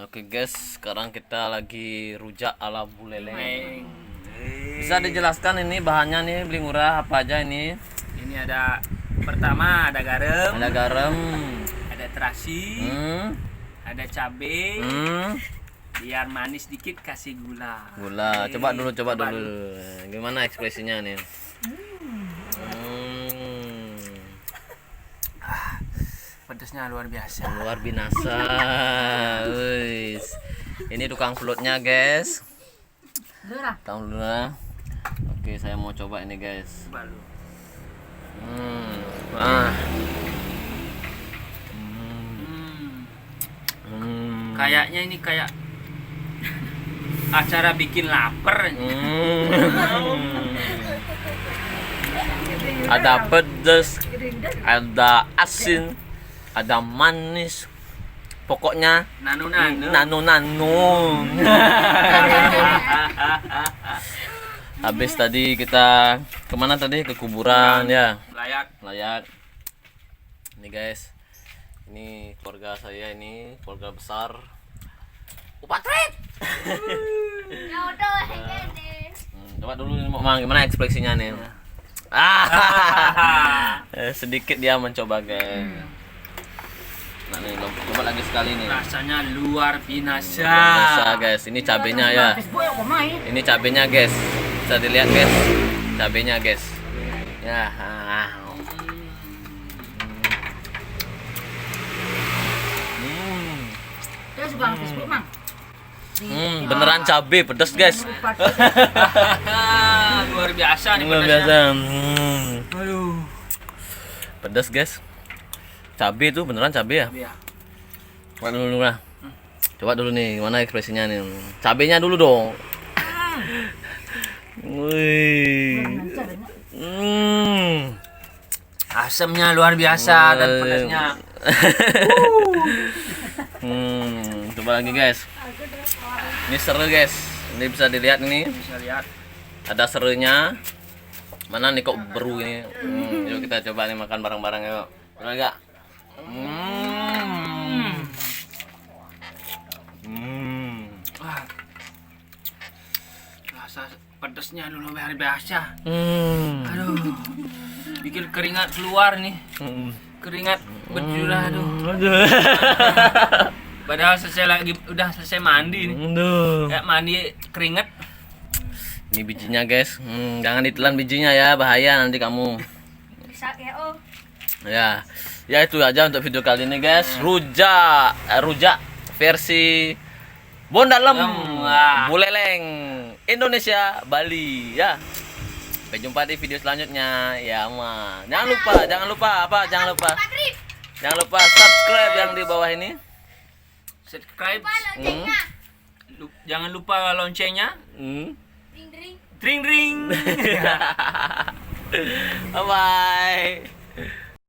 Oke guys, sekarang kita lagi rujak ala buleleng. Bisa dijelaskan ini bahannya nih beli murah apa aja ini? Ini ada pertama ada garam, ada terasi, ada cabai, biar manis dikit kasih gula. Gula. Coba dulu. Gimana ekspresinya nih? Pedasnya luar biasa. Luar binasa. Wis. Ini tukang pelutnya guys. Tahu dulu lah. Oke, saya mau coba ini guys. Baru. Kayaknya ini kayak acara bikin lapar. Ada pedas, ada asin, ada manis. Pokoknya Nano. Habis tadi kita kemana tadi? Ke kuburan ya. Layak. Ini guys. Ini keluarga saya, ini keluarga besar. Upatret. Coba dulu Mang, gimana ekspresinya nih? Sedikit dia mencoba guys. Nah nih, coba lagi sekali nih. Rasanya luar binasa. Biasa guys, ini cabenya ya. Ini cabenya guys. Bisa dilihat guys. Cabenya guys. Ya. Dia suka Facebook, Mang. Beneran cabe pedas guys. Luar biasa nih Luar pedasnya. biasa. Aduh. Pedas guys. Cabe itu beneran cabe ya? Iya. Coba dulu lah. Coba dulu nih, gimana ekspresinya nih? Cabenya dulu dong. Wih. Asamnya luar biasa dan pedasnya. Coba lagi guys. Ini seru guys. Ini bisa dilihat ini. Bisa lihat. Ada serunya. Mana nih kok beru ini? Yuk kita coba nih makan bareng-bareng yuk. Bener enggak? Wah. Rasa pedasnya luar biasa. Aduh. Bikin keringat keluar nih. Keringat bercurah aduh. Padahal udah selesai mandi nih. Kayak mandi keringat. Ini bijinya guys. Jangan ditelan bijinya ya, bahaya nanti kamu. Ya. Ya itu aja untuk video kali ini guys. Rujak versi Bondalem Buleleng Indonesia Bali ya. Sampai jumpa di video selanjutnya ya ma. Jangan lupa subscribe yang di bawah ini. Subscribe. Jangan lupa loncengnya. Dring dring. Bye bye.